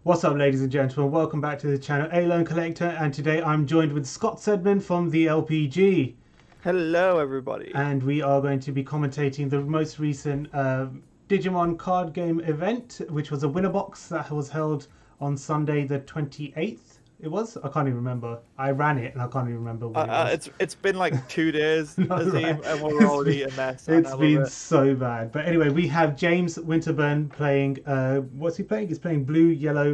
What's up, ladies and gentlemen? Welcome back to the channel A-Lone Collector, and today I'm joined with Scott Sedman from the LPG, Hello, everybody. and we are going to be commentating the most recent Digimon card game event, which was a winner box that was held on Sunday the 28th. It was? I can't even remember. I ran it and I can't even remember when it was. It's been like 2 days, No, Azim, right. and we're It's already been, a mess, and I it's love been it. so bad. But anyway, we have James Winterburn playing. What's he playing? He's playing blue, yellow,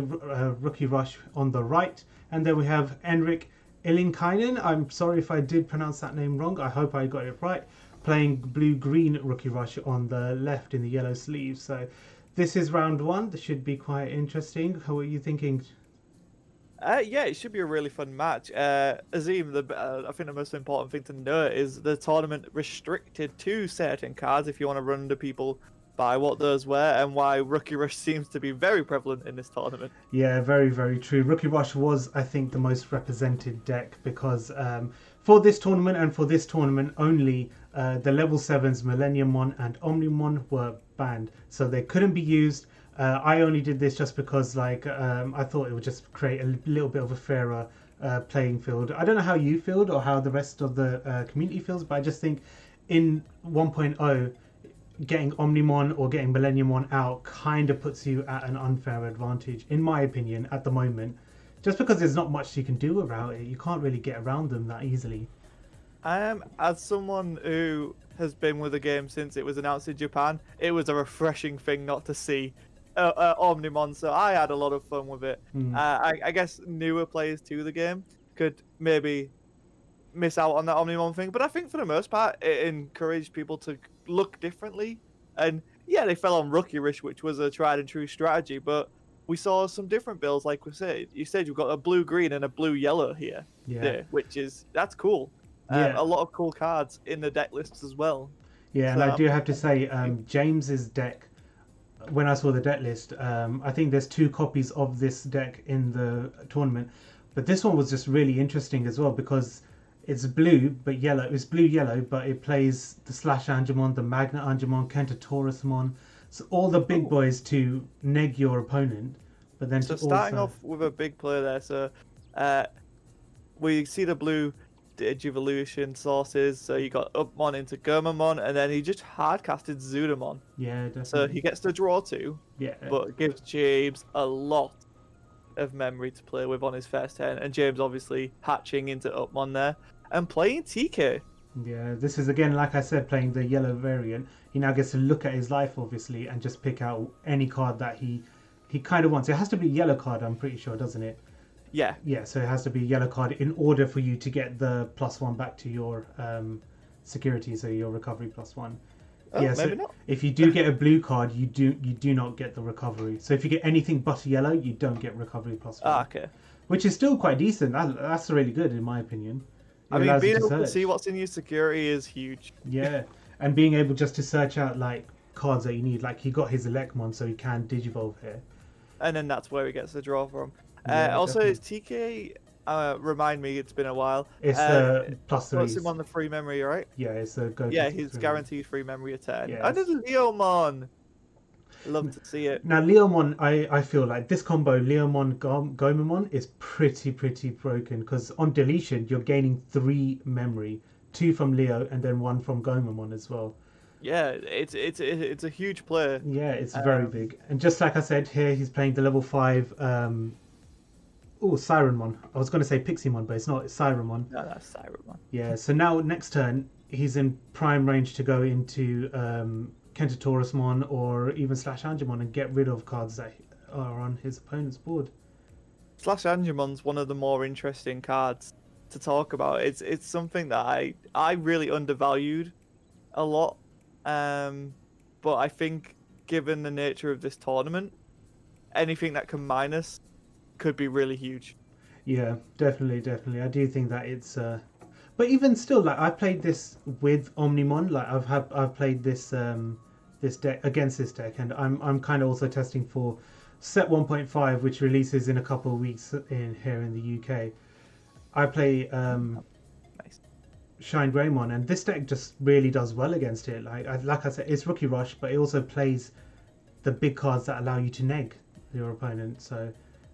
Rookie Rush on the right, and then we have Enrik Ilinkainen. I'm sorry if I did pronounce that name wrong. I hope I got it right. Playing blue, green Rookie Rush on the left in the yellow sleeves. So this is round one. This should be quite interesting. How are you thinking? Yeah, it should be a really fun match. Azim, I think the most important thing to note is the tournament restricted to certain cards if you want to run into people by what those were, and why Rookie Rush seems to be very prevalent in this tournament. Yeah, very, very true. Rookie Rush was, I think, the most represented deck because for this tournament and for this tournament only, the level 7s, Millenniummon and Omnimon were banned. So they couldn't be used. I only did this just because I thought it would just create a little bit of a fairer playing field. I don't know how you feel or how the rest of the community feels, but I just think in 1.0, getting Omnimon or getting Millenniummon out kind of puts you at an unfair advantage, in my opinion, at the moment. Just because there's not much you can do about it. You can't really get around them that easily. As someone who has been with the game since it was announced in Japan, it was a refreshing thing not to see Omnimon, so I had a lot of fun with it. I guess newer players to the game could maybe miss out on that Omnimon thing, but I think for the most part it encouraged people to look differently. And yeah, they fell on Rookie Rush, which was a tried and true strategy, but we saw some different builds. Like we said, you've got a blue green and a blue yellow here, Yeah. that's cool. Yeah. A lot of cool cards in the deck lists as well. Yeah, and So I do have to say, James's deck, when I saw the deck list, I think there's 2 copies of this deck in the tournament, but this one was just really interesting as well because it's blue but yellow. It's blue yellow, but it plays the Slash Angemon, the Magnet Angemon, Kentaurusmon, so all the big boys to neg your opponent. But then So to starting also, off with a big player there, so we see the blue Digivolution sources. So you got Upmon into Gomamon, and then he just hardcasted Zudamon. yeah, So definitely, he gets to draw 2, yeah, but gives James a lot of memory to play with on his first turn. And James obviously hatching into Upmon there and playing TK. yeah. This is again, like I said, playing the yellow variant. He now gets to look at his life obviously and just pick out any card that he kind of wants. It has to be a yellow card, I'm pretty sure, doesn't it? Yeah. Yeah, so it has to be a yellow card in order for you to get the +1 back to your security, so your recovery +1. Oh, Yeah, maybe so not. if you do get a blue card, you do not get the recovery. So if you get anything but a yellow, you don't get recovery +1. Ah, okay. Which is still quite decent. That's really good in my opinion. It I mean, allows you being able to search. see what's in your security is huge. Yeah, and being able just to search out like cards that you need. Like he got his Electmon, so he can Digivolve here. And then that's where he gets the draw from. Yeah, Also, definitely. his TK, remind me, it's been a while. It's Puts +3s. him on the free memory, right? Yeah, it's a go. Yeah, he's guaranteed free memory a turn. Yes. And then Leomon. Love to see it. Now Leomon, I feel like this combo Leomon Gomamon is pretty broken because on deletion you're gaining 3 memory, 2 from Leo and then 1 from Gomamon as well. Yeah, it's a huge player. Yeah, it's very big. And just like I said here, he's playing the level 5 Sirenmon. I was going to say Pixiemon, but it's not. It's Sirenmon. No, that's Cyromon. Yeah. So now next turn he's in prime range to go into Kentaurusmon or even Slash Angemon and get rid of cards that are on his opponent's board. Slash Angemon's one of the more interesting cards to talk about. It's something that I really undervalued a lot. But I think given the nature of this tournament, anything that can minus could be really huge. Yeah, definitely. I do think that it's. But even still, like I played this with Omnimon. Like I've played this this deck against this deck, and I'm kind of also testing for set 1.5, which releases in a couple of weeks in here in the UK. I play Nice. Shine Greymon, and this deck just really does well against it. Like I said, it's Rookie Rush, but it also plays the big cards that allow you to neg your opponent. So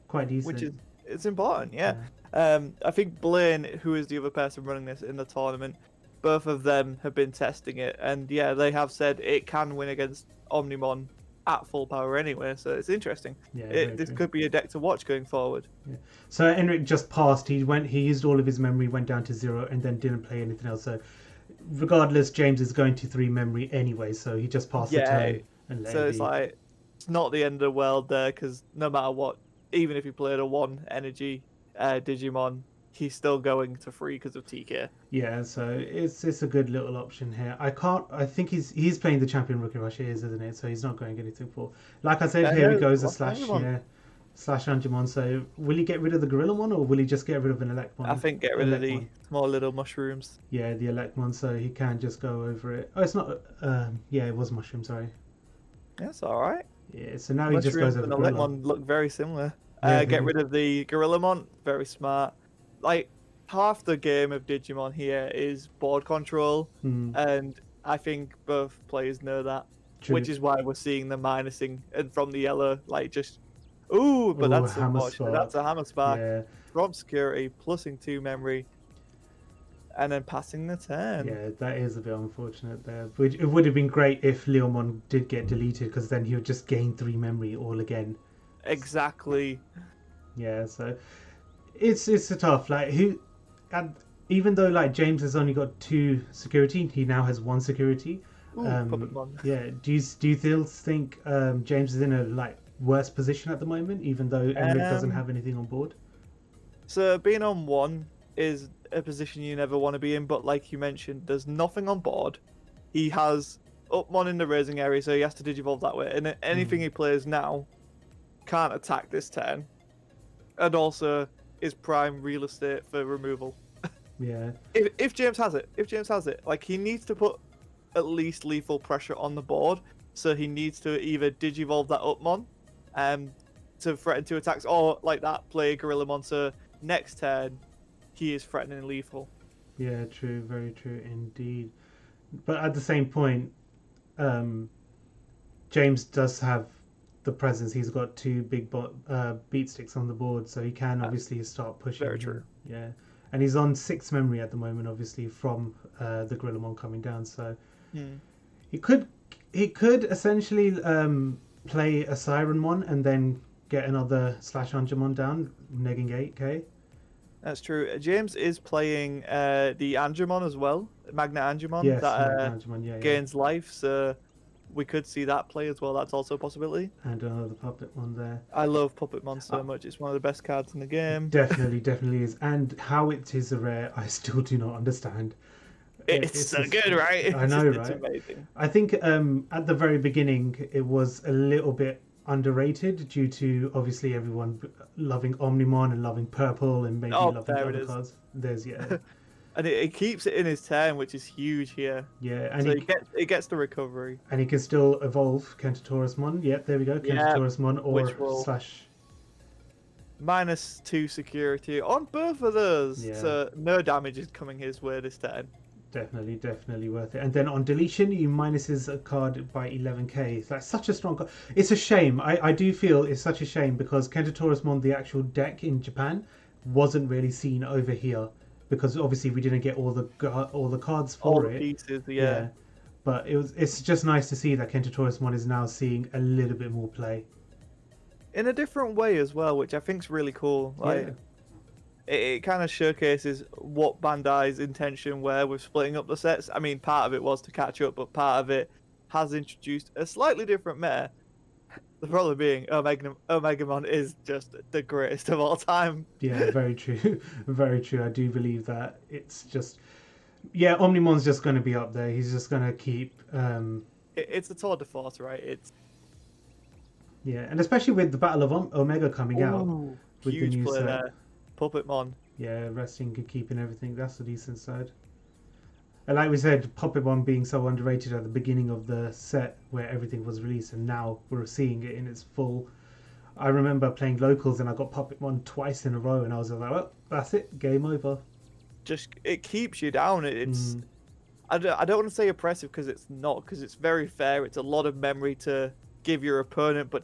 quite which decent. is it's important. Yeah. Yeah. I think Blaine, who is the other person running this in the tournament, both of them have been testing it, and yeah, they have said it can win against Omnimon at full power anyway. So it's interesting. Yeah, very This true. could be a deck to watch going forward. Yeah. So Enric just passed. He used all of his memory, went down to 0, and then didn't play anything else. So regardless, James is going to 3 memory anyway. So he just passed the Yeah. turn and let So it it's be. like it's not the end of the world there, because no matter what, even if he played a 1 energy Digimon, he's still going to 3 because of TK. Yeah, so it's a good little option here. I think he's playing the champion Rookie Rush, it is, isn't it? So he's not going anything for. Like I said, here he No, goes a what's the slash. other one? Yeah, slash Angemon. So will he get rid of the Gorilla one, or will he just get rid of an Elect one? I think get rid of Elect the one. small little mushrooms. Yeah, the Elect one. So he can just go over it. Oh, it's not. Yeah, it was mushroom. Sorry. That's all right. Yeah. So now he just goes Mushrooms over and the Gorilla. Lemon look very similar. Yeah. Get rid of the Gorillamon. Very smart. Like half the game of Digimon here is board control, Hmm, and I think both players know that, which true. is why we're seeing the minusing and from the yellow, like just ooh, but Oh, that's Hammer unfortunate. That's Spark. a hammer spark Yeah. from security, plusing 2 memory, and then passing the turn. Yeah, that is a bit unfortunate there. But it would have been great if Leomon did get deleted because then he would just gain 3 memory all again. Exactly. Yeah, so it's a tough like who, and even though like James has only got 2 security, he now has 1 security. Ooh, Puppetmon. Yeah, do you still think James is in a like worse position at the moment, even though Enric doesn't Um, have anything on board? so being on 1 is a position you never want to be in, but like you mentioned, there's nothing on board. He has Upmon in the raising area, so he has to digivolve that way. And anything he plays now can't attack this turn, and also is prime real estate for removal. Yeah, If James has it, like he needs to put at least lethal pressure on the board, so he needs to either digivolve that Upmon, to threaten 2 attacks, or like that play Gorilla Monster next turn, he is threatening lethal. yeah, true, very true indeed. But at the same point, um, James does have the presence. He's got 2 big beat sticks on the board, so he can obviously start pushing. Very true. Yeah, and he's on 6 memory at the moment, obviously from the Gorillamon coming down. So he could essentially play a Siren one and then get another slash Angemon down, negging 8k. That's true. James is playing the Angemon as well, Magna Angemon, Yes, that Angemon, yeah, gains life, so we could see that play as well. That's also a possibility. and another puppet one there. I love Puppetmon so much. It's one of the best cards in the game. Definitely is. And how it is a rare, I still do not understand. It's so good, right? I know, It's right? amazing. I think at the very beginning it was a little bit underrated due to obviously everyone loving Omnimon and loving Purple and maybe Oh, loving there the it other is. cards. There's yeah, And it keeps it in his turn, which is huge here. yeah, and So he it gets the recovery. and he can still evolve Kentaurusmon. Yep, there we go, Yeah, Kentaurusmon or which will slash. -2 security on both of those. Yeah. So no damage is coming his way this turn. Definitely worth it. And then on deletion, you minuses a card by 11k. That's such a strong card. It's a shame. I do feel it's such a shame because Kentaurusmon, the actual deck in Japan, wasn't really seen over here because obviously we didn't get all the cards for All the it. pieces, yeah. But it's just nice to see that Kentaurusmon is now seeing a little bit more play. In a different way as well, which I think is really cool. Like, it kind of showcases what Bandai's intention were with splitting up the sets. I mean, part of it was to catch up, but part of it has introduced a slightly different meta. The problem being, Omegamon is just the greatest of all time. Yeah, very true. Very true. I do believe that. It's just, yeah, Omnimon's just going to be up there. He's just going to keep. It's a tour de force, right? It's Yeah, and especially with the Battle of Omega coming out with huge the new play set. there. Puppetmon. Yeah, resting and keeping everything. That's the decent side. And like we said, Puppetmon being so underrated at the beginning of the set where everything was released, and now we're seeing it in its full. I remember playing locals and I got Puppetmon twice in a row, and I was like, "Well, that's it, game over." Just it keeps you down. It's I don't want to say oppressive because it's not, because it's very fair. It's a lot of memory to give your opponent, but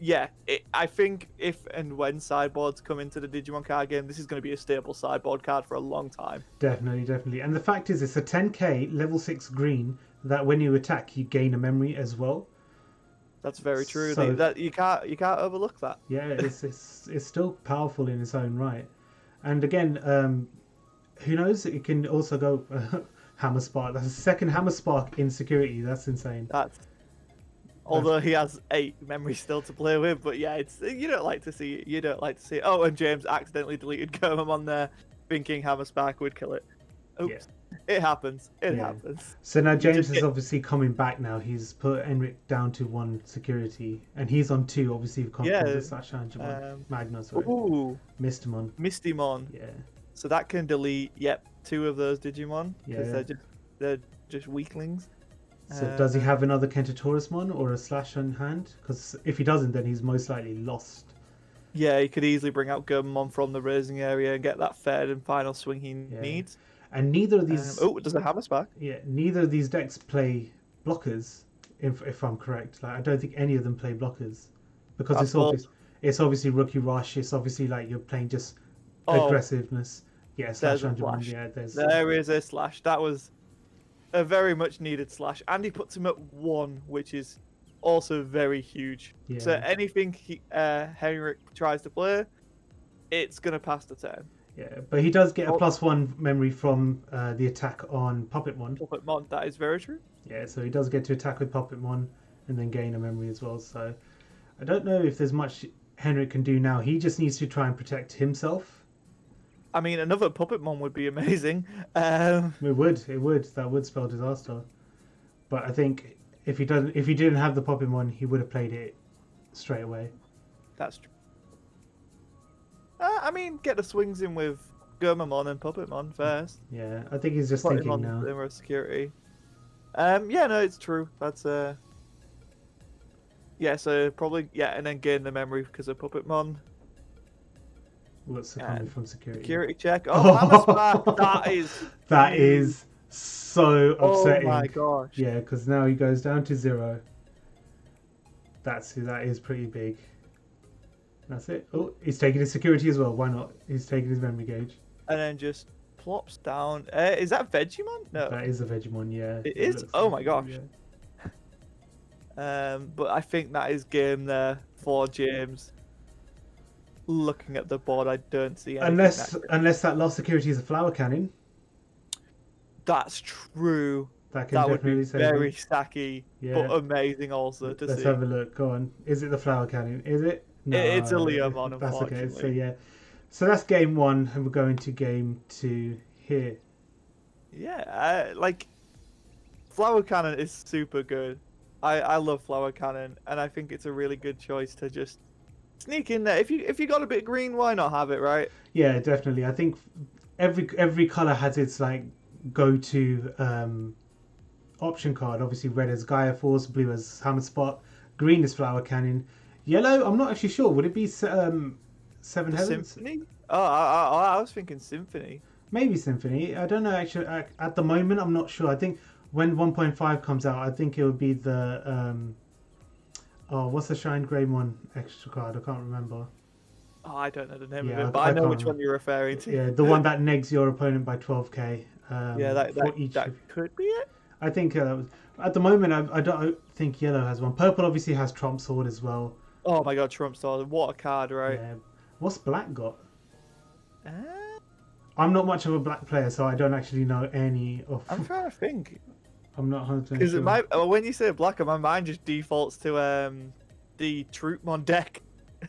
yeah, I think if and when sideboards come into the Digimon card game, this is going to be a stable sideboard card for a long time. Definitely, definitely. And the fact is, it's a 10k level 6 green that when you attack, you gain a memory as well. That's very true. So- That you can't overlook that. Yeah, it's still powerful in its own right. And again, who knows? It can also go Hammer Spark. That's a second Hammer Spark in security. That's insane. Although he has 8 memories still to play with, but yeah, it's you don't like to see it. You don't like to see it. Oh, and James accidentally deleted Gomamon there, thinking Hammer Spark would kill it. Oops. Yeah. It happens. It Yeah. happens. So now James just is get- obviously coming back now. He's put Enric down to 1 security. And he's on 2, obviously, with Yeah, Magna, sorry. Ooh, Mistimon. Mistymon. Yeah. So that can delete, 2 of those Digimon because Yeah. they're just weaklings. So does he have another Kentaurousmon or a Slash on hand? Because if he doesn't, then he's most likely lost. Yeah, he could easily bring out Gomamon from the raising area and get that third and final swing he needs. And neither of these, does it have a spark? yeah, neither of these decks play blockers. If I'm correct, like I don't think any of them play blockers, because it's obviously Rookie Rush. It's obviously like you're playing just aggressiveness. Yeah, Slash 100. Yeah, there is a Slash. That was a very much needed Slash, and he puts him at 1, which is also very huge. Yeah. So anything Henrik tries to play, it's gonna pass the turn. Yeah, but he does get a +1 memory from the attack on Puppetmon. Puppetmon, that is very true. Yeah, so he does get to attack with Puppetmon and then gain a memory as well. So I don't know if there's much Henrik can do now. He just needs to try and protect himself. I mean, another Puppetmon would be amazing. It would. That would spell disaster. But I think if he didn't have the Puppetmon, he would have played it straight away. That's true. I mean, get the swings in with Gomamon and Puppetmon first. Yeah, I think he's just Put thinking him on now. Glimmer of Security. Yeah, no, it's true. That's yeah, so probably and then gain the memory because of Puppetmon. What's coming from security? Security check. Oh, Hammer Spark. That is so upsetting. Oh my gosh. Yeah, because now he goes down to 0. That is pretty big. That's it. Oh, he's taking his security as well. Why not? He's taking his memory gauge. And then just plops down. Is that Vegemon? No. That is a Vegemon, yeah. It is? Oh my gosh. Yeah. But I think that is game there for James. Looking at the board, I don't see anything. Unless that last security is a flower cannon. That's true. That would be very stacky, but amazing also to see. Let's have a look. Go on. Is it the flower cannon? Is it? No, it's a Leomon, that's unfortunately. okay. So yeah. So that's game 1, and we're going to game 2 here. Yeah, like Flower Cannon is super good. I love Flower Cannon, and I think it's a really good choice to just sneak in there. If you got a bit green, why not have it, right? Yeah, definitely. I think every color has its like go-to option card. Obviously, red is Gaia Force, blue is Hammer Spark, green is Flower Cannon, yellow. I'm not actually sure. Would it be Seven Heavens? Symphony? Oh, I was thinking Symphony. Maybe Symphony. I don't know. Actually, at the moment, I'm not sure. I think when 1.5 comes out, I think it would be the what's the Shine Greymon extra card? I can't remember. Oh, I don't know the name of it, but I know which one you're referring to. Yeah, the one that negs your opponent by 12k. Yeah, that could be it. I think at the moment, I don't think yellow has one. Purple obviously has Trump Sword as well. Oh my god, Trump Sword. What a card, right? Yeah. What's black got? I'm not much of a black player, so I don't actually know any of... I'm trying to think. I'm not 100% sure. Because when you say black, my mind just defaults to the Troopmon deck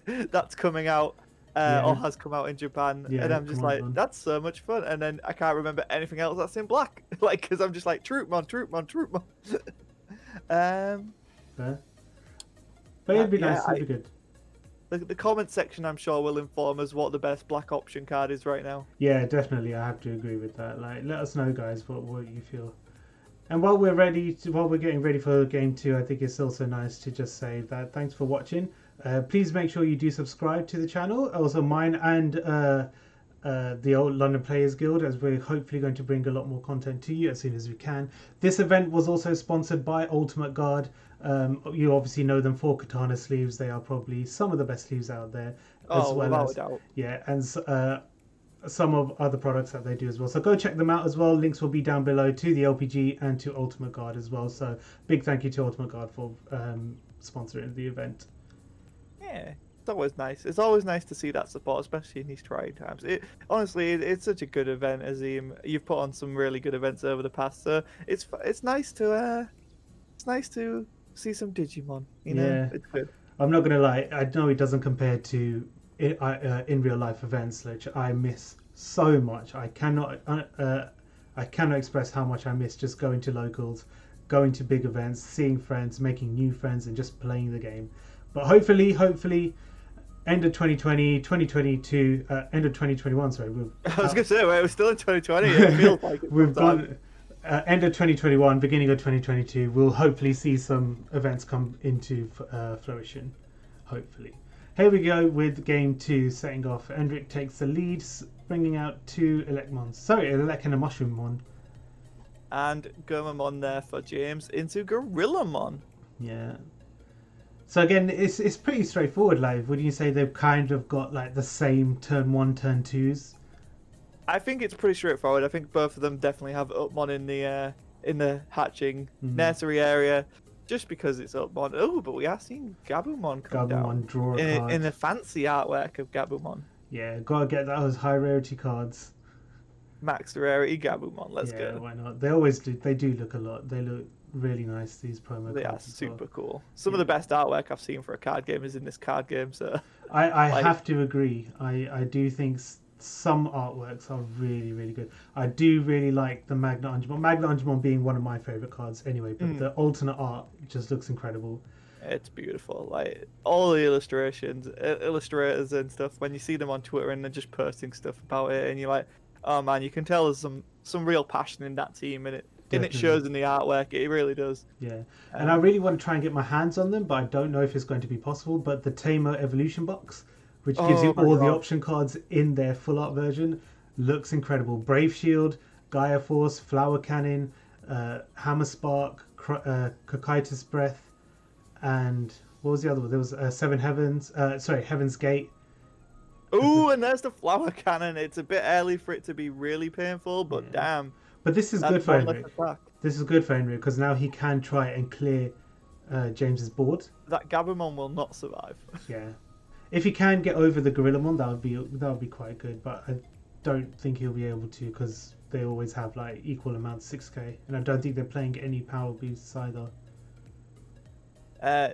that's coming out or has come out in Japan, and I'm just like, that's so much fun. And then I can't remember anything else that's in black, like because I'm just like Troopmon. Fair. But it'd be nice. It'd be good. The comment section, I'm sure, will inform us what the best black option card is right now. Yeah, definitely. I have to agree with that. Like, let us know, guys, what you feel. And while we're getting ready for game 2, I think it's also nice to just say that thanks for watching. Please make sure you do subscribe to the channel. Also, mine and the old London Players Guild, as we're hopefully going to bring a lot more content to you as soon as we can. This event was also sponsored by Ultimate Guard. You obviously know them for katana sleeves. They are probably some of the best sleeves out there, as well without as a doubt. and some of other products that they do as well. So go check them out as well. Links will be down below to the LPG and to Ultimate Guard as well. So big thank you to Ultimate Guard for sponsoring the event. Yeah, it's always nice. It's always nice to see that support, especially in these trying times. Honestly, it's such a good event, Azim. You've put on some really good events over the past, so it's nice to see some Digimon. You know, Yeah. it's good. I'm not gonna lie. I know it doesn't compare to in real life events, which I miss so much. I cannot express how much I miss just going to locals, going to big events, seeing friends, making new friends, and just playing the game. But hopefully, end of 2020, 2022, end of 2021. Sorry, I was gonna say, we're still in 2020. It feels like we've gone. End of 2021, beginning of 2022, we'll hopefully see some events come into fruition. Hopefully. Here we go with game 2, setting off. Endrick takes the lead, bringing out 2 Elecmons. Sorry, Elec and a Mushroomon. And Gomamon there for James into Gorillamon. Yeah. So again, it's pretty straightforward. Like, would you say they've kind of got like the same turn 1, turn 2s? I think it's pretty straightforward. I think both of them definitely have Upmon in the hatching nursery area, just because it's Upmon. Oh, but we are seeing Gabumon come down Draw a card in the fancy artwork of Gabumon. Yeah, gotta get those high rarity cards. Max rarity Gabumon. Let's yeah, go. Why not? They always do. They do look a lot. They look really nice. These promo They are cards. super cool. Some of the best artwork I've seen for a card game is in this card game. So I have to agree. I do think some artworks are really, really good. I do really like the Magna Angemon. Magna Angemon being one of my favorite cards anyway, but the alternate art just looks incredible. It's beautiful. Like all the illustrations, illustrators and stuff, when you see them on Twitter and they're just posting stuff about it, and you're like, oh man, you can tell there's some real passion in that team, and it shows in the artwork. It really does. Yeah, and I really want to try and get my hands on them, but I don't know if it's going to be possible. But the Tamer Evolution box, which gives you all the option cards in their full art version, looks incredible. Brave Shield, Gaia Force, Flower Cannon, Hammer Spark, Cocytus Breath, and what was the other one? There was Seven Heavens. Heaven's Gate. Ooh, and there's the Flower Cannon. It's a bit early for it to be really painful, but damn. But this is good for Henry. This is good for Henry because now he can try and clear James's board. That Gabumon will not survive. Yeah. If he can get over the Gorillamon, that would be quite good. But I don't think he'll be able to because they always have like equal amounts 6k, and I don't think they're playing any power boosts either.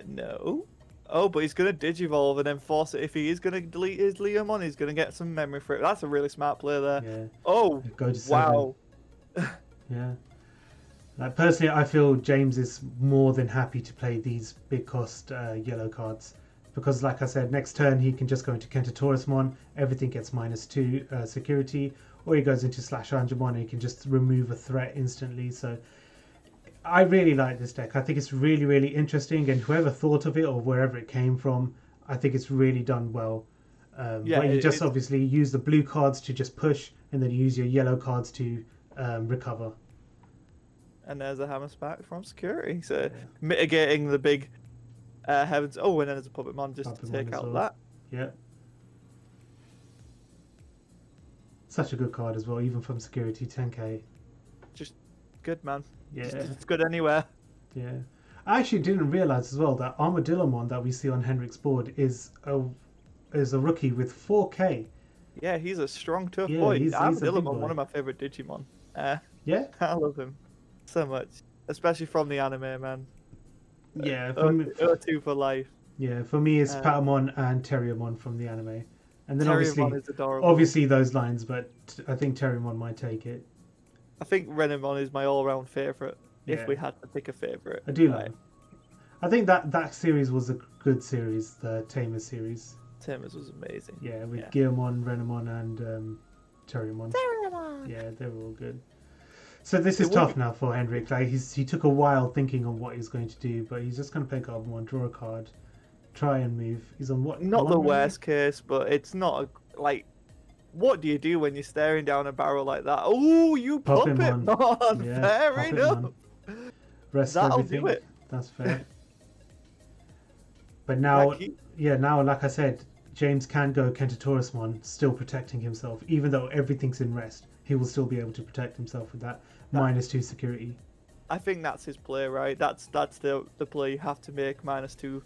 No. Oh, but he's gonna Digivolve and then force it. If he is gonna delete his Leomon, he's gonna get some memory for it. That's a really smart play there. Yeah. Oh, go to 7. wow. Yeah. Like personally, I feel James is more than happy to play these big cost yellow cards. Because, like I said, next turn he can just go into Kentaurousmon, everything gets -2 security, or he goes into Slash Angemon and he can just remove a threat instantly. So, I really like this deck. I think it's really, really interesting, and whoever thought of it or wherever it came from, I think it's really done well. But you just obviously use the blue cards to just push, and then you use your yellow cards to recover. And there's a Hammer Spark from security, so mitigating the big heavens. Oh, and then there's a Puppetmon just to take out that. Yeah. Such a good card as well, even from security, 10k. Just good, man. Yeah. It's good anywhere. Yeah. I actually didn't realize as well that Armadillomon that we see on Henrik's board is a rookie with 4k. Yeah, he's a strong, tough boy. Armadillomon, one of my favorite Digimon. Yeah? I love him so much, especially from the anime, man. Yeah, O2 for life. Yeah, for me it's Patamon and Terriermon from the anime. And then Terriermon is adorable. Obviously those lines, but I think Terriermon might take it. I think Renamon is my all-round favourite, if we had to pick a favourite. I do like it. I think that series was a good series, the Tamers series. Tamers was amazing. Yeah, with Gearmon, Renamon, and Terriermon. Yeah, they were all good. So this is tough now for Henrik. Like he took a while thinking on what he's going to do, but he's just going to pick up one, draw a card, try and move. He's on what? Not the worst case, but it's not like what do you do when you're staring down a barrel like that? Oh, you Puppet puppet Mon. mon. Yeah, Fair Puppet enough. Mon. Rest of That'll do everything. it. That's fair. But That now, keep. yeah, now, like I said, James can go Kentatorusmon, still protecting himself. Even though everything's in rest, he will still be able to protect himself with that -2 security. I think that's his play, right? That's the play you have to make. -2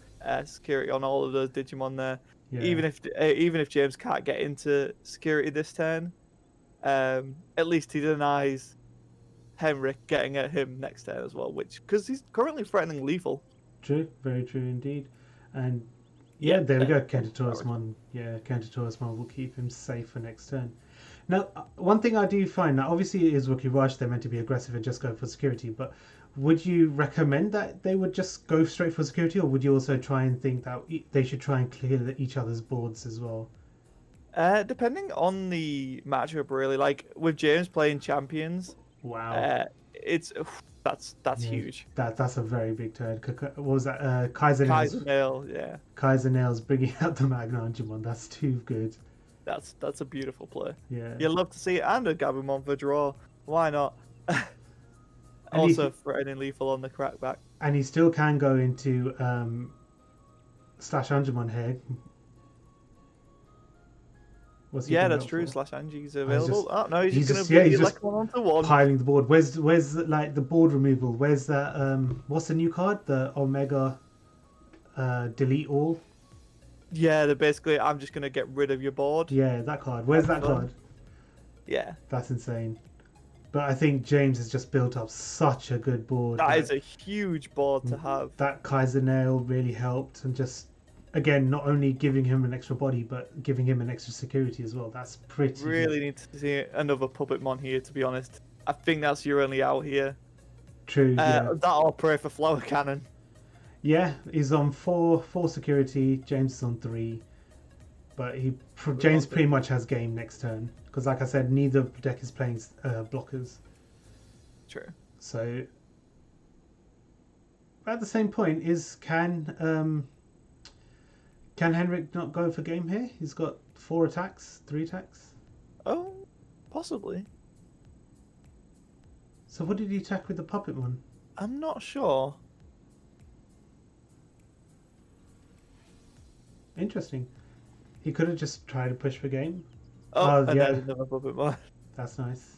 security on all of those Digimon there. Yeah. Even if James can't get into security this turn, at least he denies Henrik getting at him next turn as well, because he's currently threatening lethal. True, very true indeed. And yeah, there we go. Kentatorusmon. Yeah, Kentatorusmon will keep him safe for next turn. Now, one thing I do find now, obviously, it is Rookie Rush. They're meant to be aggressive and just go for security. But would you recommend that they would just go straight for security, or would you also try and think that they should try and clear each other's boards as well? Depending on the matchup, really. Like with James playing champions, Wow, it's that's yeah, huge. that's a very big turn. What was that? Kaiser Nails. Kaiser Nail, yeah. Kaiser Nails bringing out the Magnangemon. That's too good. That's a beautiful play. Yeah. You love to see it, and a Gabumon for draw. Why not? And Also threatening lethal on the crackback. And he still can go into Slash Angemon here. What's he Yeah, been that's out true. for? Slash Angie's available. Oh no, he's he's just just- gonna yeah, be he's like just 1-1. Piling the board. Where's like the board removal? Where's that? What's the new card? The Omega Delete All. Yeah, they're basically. I'm just gonna get rid of your board. Yeah, that card. Where's that fun. card? Yeah, That's insane. But I think James has just built up such a good board. that is a huge board Mm. to have. That Kaiser Nail really helped, and just again, not only giving him an extra body, but giving him an extra security as well. That's pretty Really good. need to see another Puppetmon here, to be honest. I think that's your only out here. True. Yeah. That I'll pray for Flower Cannon. Yeah, he's on four security. James is on 3, but James pretty much has game next turn because, like I said, neither deck is playing blockers. True. So at the same point, can Henrik not go for game here? He's got 3 attacks. Oh, possibly. So what did he attack with the Puppetmon? I'm not sure. Interesting. He could have just tried to push for game. Oh, Oh, and yeah. there's another Puppetmon. That's nice.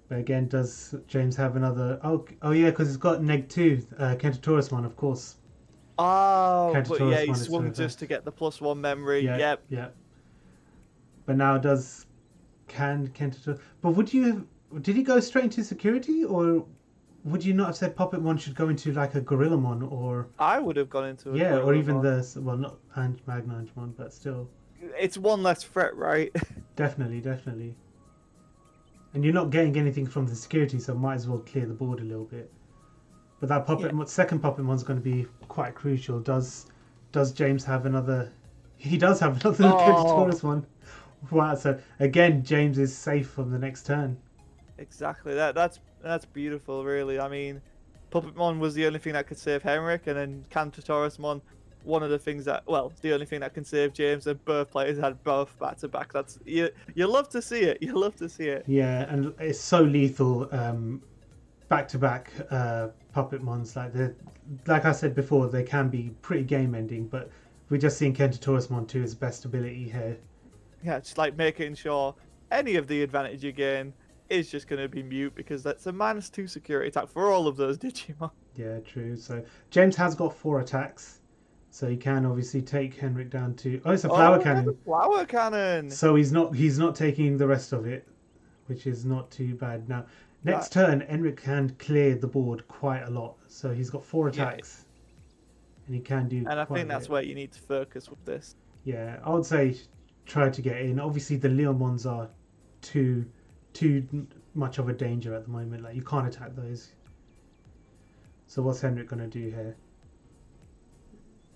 But again, does James have another? Oh yeah, because he's got -2 Kentatorusmon, of course. Oh, but Kentatorus yeah, he one is swung further. just to get the +1 memory. Yeah, Yep. yeah. But now can Kentator? But did he go straight into security, or would you not have said Puppetmon should go into like a Gorillamon, or I would have gone into a or even Gorillamon. not Magnangemon, but still, It's one less threat, right? definitely. And you're not getting anything from the security, so might as well clear the board a little bit. But that second Puppetmon's going to be quite crucial. Does James have another? He does have another Kentatorus one. Wow! So again, James is safe from the next turn. Exactly. That's beautiful, really. I mean, Puppetmon was the only thing that could save Henrik, and then Kentatorusmon, one of the things that, well, the only thing that can save James, and both players had both back to back. That's you love to see it. You love to see it. Yeah, and it's so lethal. Back to back Puppetmons, like I said before, they can be pretty game ending. But we're just seeing Kentatorusmon to his best ability here. Yeah, just like making sure any of the advantage you gain is just going to be mute, because that's a -2 security attack for all of those Digimon. Yeah, true. So James has got 4 attacks, so he can obviously take Henrik down to. Oh, it's a flower cannon. Flower cannon. So he's not taking the rest of it, which is not too bad. Now, next turn, Henrik can clear the board quite a lot. So he's got 4 attacks, and he can do. And I quite think a that's bit. where you need to focus with this. Yeah, I would say try to get in. Obviously, the Leomons are too much of a danger at the moment. Like, you can't attack those. So what's Henrik gonna do here?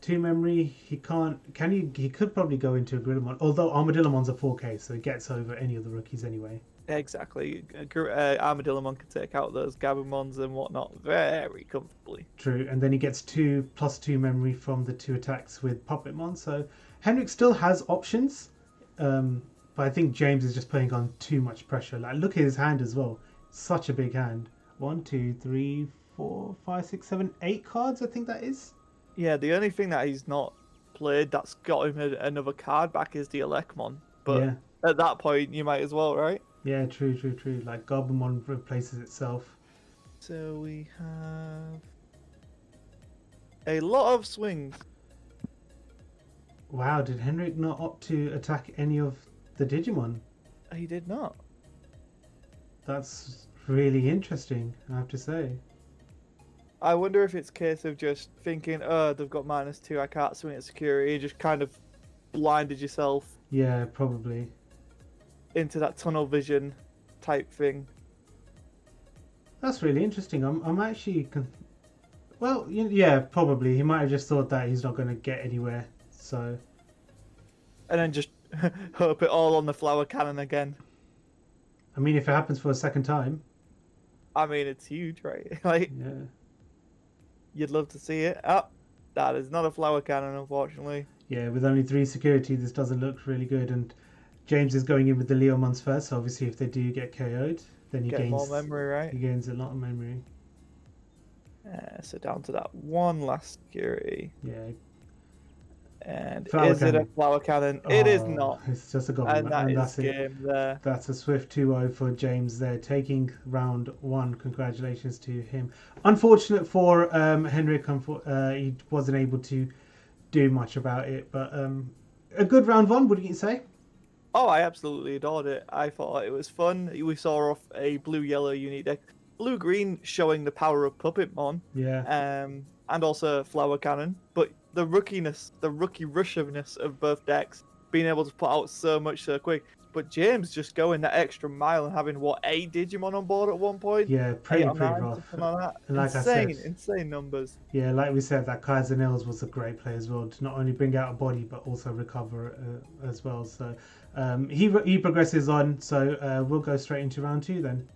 2 memory. He can't. Can he? He could probably go into a Gorillamon. Although Armadillomons are 4K, so he gets over any of the rookies anyway. Exactly. Armadillomon can take out those Gabumons and whatnot very comfortably. True, and then he gets 2+2 memory from the 2 attacks with Puppetmon. So Henrik still has options, but I think James is just putting on too much pressure. Like, look at his hand as well. Such a big hand. 1, 2, 3, 4, 5, 6, 7, 8 cards. I think that is. Yeah, the only thing that he's not played that's got him another card back is the Elecmon. But Yeah. at that point, you might as well, right? Yeah, true. Like Garbamon replaces itself. So we have a lot of swings. Wow, did Henrik not opt to attack any of the Digimon? He did not. That's really interesting, I have to say. I wonder if it's a case of just thinking, oh, they've got -2, I can't swing at security. You just kind of blinded yourself Yeah, probably. into that tunnel vision type thing. That's really interesting. I'm actually... Well, yeah, probably. He might have just thought that he's not going to get anywhere, so... And then just hope it all on the flower cannon again. I mean, if it happens for a second time... I mean, it's huge, right? Like, Yeah. you'd love to see it. Oh, that is not a flower cannon, unfortunately. Yeah, with only 3 security, this doesn't look really good, and James is going in with the Leomons first, so obviously if they do get KO'd, then he Get gains... more memory, right? He gains a lot of memory. So down to that one last security. Yeah. And Flower is it a cannon. flower cannon? It is not. It's just a goblin, And that is that's it. game there. That's a swift 2-0 for James there, taking round 1. Congratulations to him. Unfortunate for Henrik, he wasn't able to do much about it, but a good round 1, wouldn't you say? Oh, I absolutely adored it. I thought it was fun. We saw off a blue-yellow unique deck. Blue-green showing the power of Puppetmon. Yeah. And also Flower Cannon. But the rookiness, the rookie rushiness of both decks, being able to put out so much so quick. But James just going that extra mile and having, what, 8 Digimon on board at one point? Yeah, pretty Nine, rough. something like that. And like Insane numbers. Yeah, like we said, that Kaiser Nils was a great play as well, to not only bring out a body, but also recover as well. So he progresses on, so we'll go straight into round 2 then.